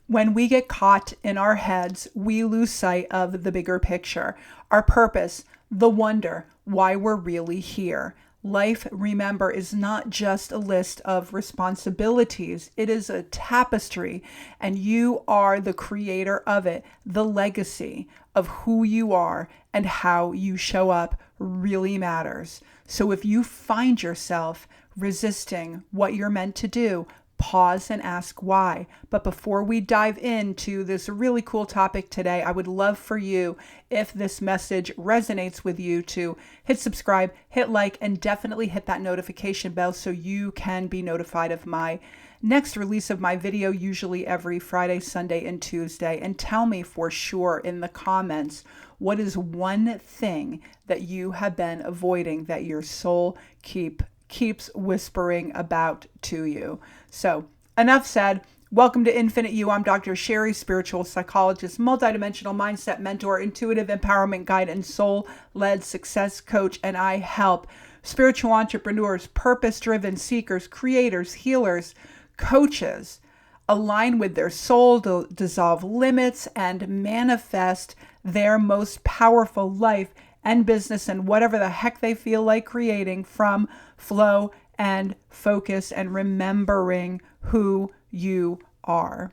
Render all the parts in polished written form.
When we get caught in our heads, we lose sight of the bigger picture, our purpose, the wonder, why we're really here. Life, remember, is not just a list of responsibilities. It is a tapestry, and you are the creator of it. The legacy of who you are and how you show up really matters. So if you find yourself resisting what you're meant to do, pause and ask why. But before we dive into this really cool topic today, I would love for you, if this message resonates with you, to hit subscribe, hit like, and definitely hit that notification bell so you can be notified of my next release of my video, usually every Friday, Sunday, and Tuesday. And tell me for sure in the comments, what is one thing that you have been avoiding that your soul keeps whispering about to you? So enough said. Welcome to Infinite You. I'm Dr. Sheri, spiritual psychologist, multidimensional mindset mentor, intuitive empowerment guide, and soul-led success coach. And I help spiritual entrepreneurs, purpose-driven seekers, creators, healers, coaches align with their soul to dissolve limits and manifest their most powerful life and business and whatever the heck they feel like creating from flow and focus and remembering who you are.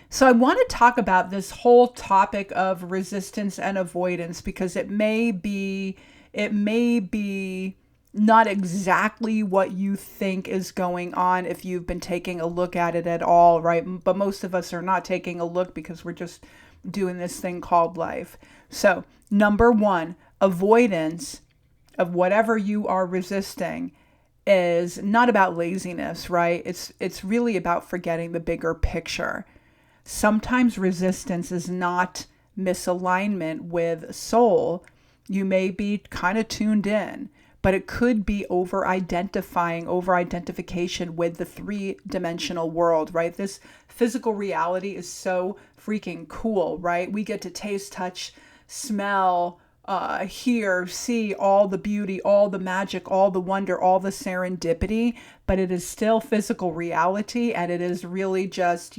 So I want to talk about this whole topic of resistance and avoidance because it may be not exactly what you think is going on if you've been taking a look at it at all, right? But most of us are not taking a look because we're just doing this thing called life. So, number one, avoidance of whatever you are resisting is not about laziness, right? It's really about forgetting the bigger picture. Sometimes resistance is not misalignment with soul. You may be kind of tuned in, but it could be over-identification with the three-dimensional world, right? This physical reality is so freaking cool, right? We get to taste, touch, smell, hear, see all the beauty, all the magic, all the wonder, all the serendipity, but it is still physical reality, and it is really just,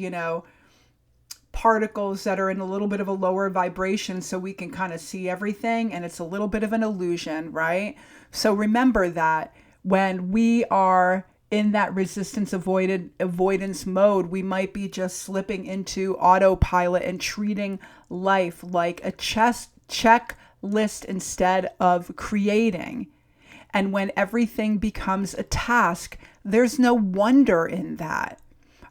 particles that are in a little bit of a lower vibration so we can kind of see everything, and it's a little bit of an illusion, right? So remember that when we are in that avoidance mode, we might be just slipping into autopilot and treating life like a checklist instead of creating. And when everything becomes a task, there's no wonder in that.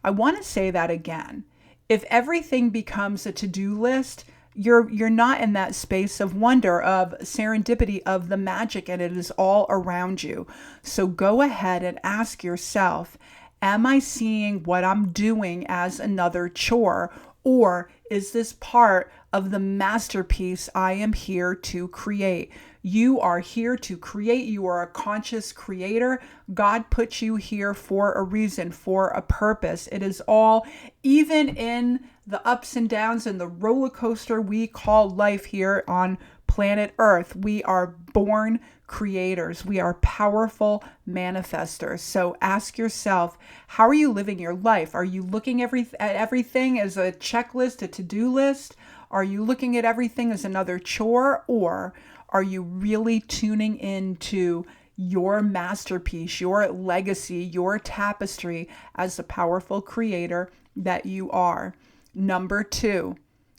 I want to say that again. If everything becomes a to-do list, you're not in that space of wonder, of serendipity, of the magic, and it is all around you. So go ahead and ask yourself, am I seeing what I'm doing as another chore? Or is this part of the masterpiece I am here to create? You are here to create. You are a conscious creator. God put you here for a reason, for a purpose. It is all, even in the ups and downs and the roller coaster we call life here on planet Earth, we are born creators. We are powerful manifestors. So ask yourself, how are you living your life? Are you looking at everything as a checklist, a to-do list? Are you looking at everything as another chore? Or are you really tuning into your masterpiece, your legacy, your tapestry as the powerful creator that you are? Number two,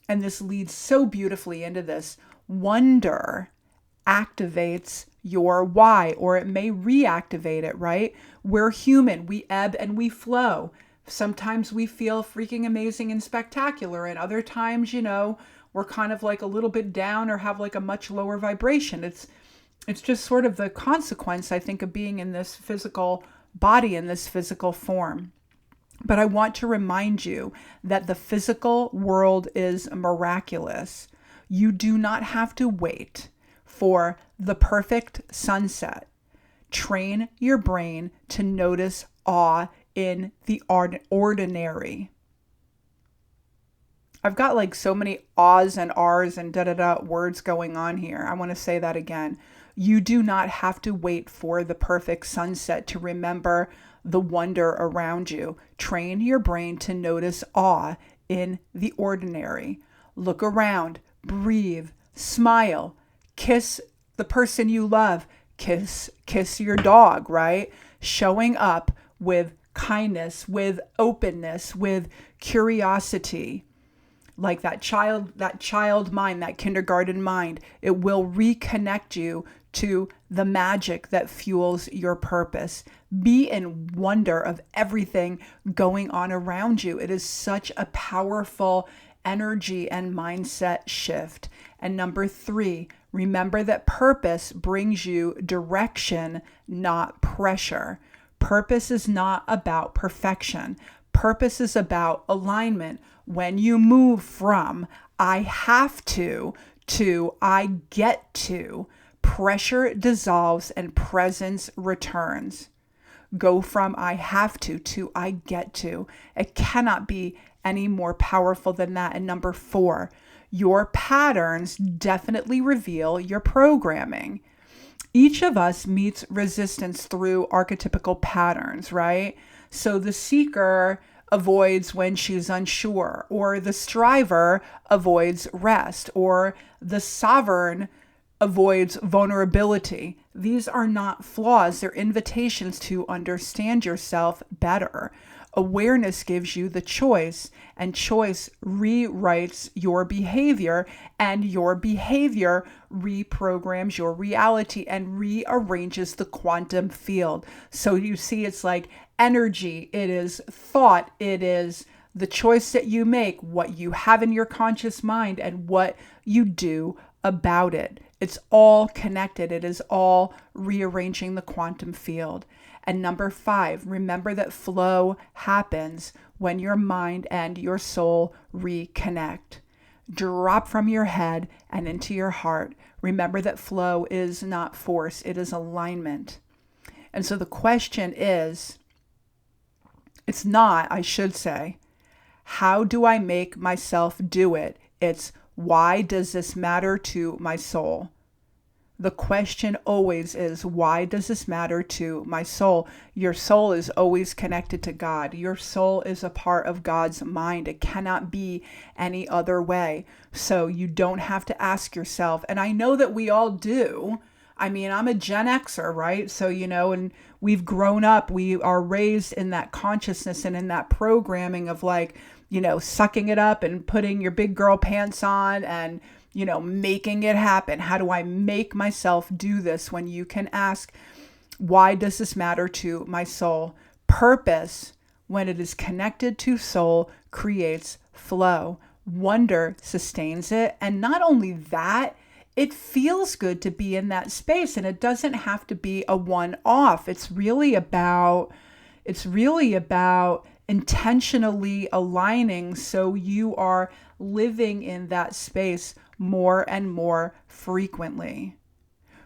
and this leads so beautifully into this, wonder activates your why, or it may reactivate it, right? We're human. We ebb and we flow. Sometimes we feel freaking amazing and spectacular, and other times, we're kind of like a little bit down or have like a much lower vibration. It's just sort of the consequence, I think, of being in this physical body, in this physical form. But I want to remind you that the physical world is miraculous. You do not have to wait for the perfect sunset. Train your brain to notice awe in the ordinary. I've got like so many ahs and ahs and words going on here. I want to say that again. You do not have to wait for the perfect sunset to remember the wonder around you. Train your brain to notice awe in the ordinary. Look around, breathe, smile, kiss the person you love, kiss your dog, right? Showing up with kindness, with openness, with curiosity. Like that child mind, that kindergarten mind, it will reconnect you to the magic that fuels your purpose. Be in wonder of everything going on around you. It is such a powerful energy and mindset shift. And number 3, remember that purpose brings you direction, not pressure. Purpose is not about perfection. Purpose is about alignment. When you move from I have to I get to, pressure dissolves and presence returns. Go from I have to I get to. It cannot be any more powerful than that. And number 4, your patterns definitely reveal your programming. Each of us meets resistance through archetypical patterns, right? So the seeker avoids when she's unsure, or the striver avoids rest, or the sovereign avoids vulnerability. These are not flaws, they're invitations to understand yourself better. Awareness gives you the choice, and choice rewrites your behavior, and your behavior reprograms your reality and rearranges the quantum field. So you see, it's like energy, it is thought, it is the choice that you make, what you have in your conscious mind, and what you do about it. It's all connected. It is all rearranging the quantum field. And number 5, remember that flow happens when your mind and your soul reconnect. Drop from your head and into your heart. Remember that flow is not force, it is alignment. And so the question is, it's not, I should say, how do I make myself do it? It's, why does this matter to my soul? The question always is, why does this matter to my soul? Your soul is always connected to God. Your soul is a part of God's mind. It cannot be any other way. So you don't have to ask yourself, and I know that we all do. I mean, I'm a Gen Xer, right? So, and we've grown up, we are raised in that consciousness and in that programming of like, sucking it up and putting your big girl pants on and, making it happen. How do I make myself do this? When you can ask, why does this matter to my soul? Purpose, when it is connected to soul, creates flow. Wonder sustains it. And not only that, it feels good to be in that space, and it doesn't have to be a one-off. It's really about intentionally aligning so you are living in that space more and more frequently.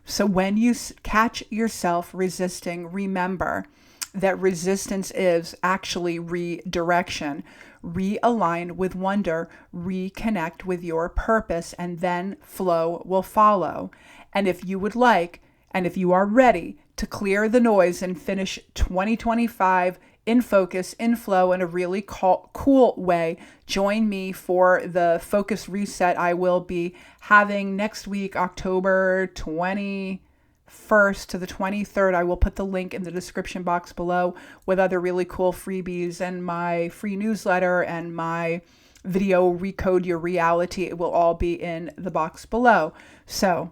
So when you catch yourself resisting, remember that resistance is actually redirection. Realign with wonder, reconnect with your purpose, and then flow will follow. And if you would like, and if you are ready to clear the noise and finish 2025 in focus, in flow, in a really cool way, join me for the focus reset I will be having next week, October 21st to the 23rd. I will put the link in the description box below with other really cool freebies and my free newsletter and my video Recode Your Reality. It will all be in the box below. So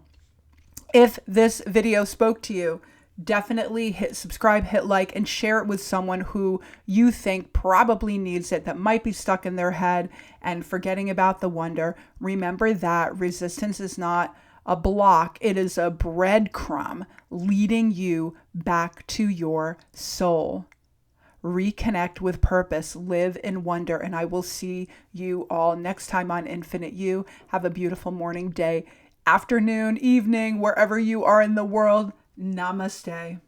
if this video spoke to you, definitely hit subscribe, hit like, and share it with someone who you think probably needs it, that might be stuck in their head and forgetting about the wonder. Remember that resistance is not a block. It is a breadcrumb leading you back to your soul. Reconnect with purpose, live in wonder, and I will see you all next time on Infinite You. Have a beautiful morning, day, afternoon, evening, wherever you are in the world. Namaste.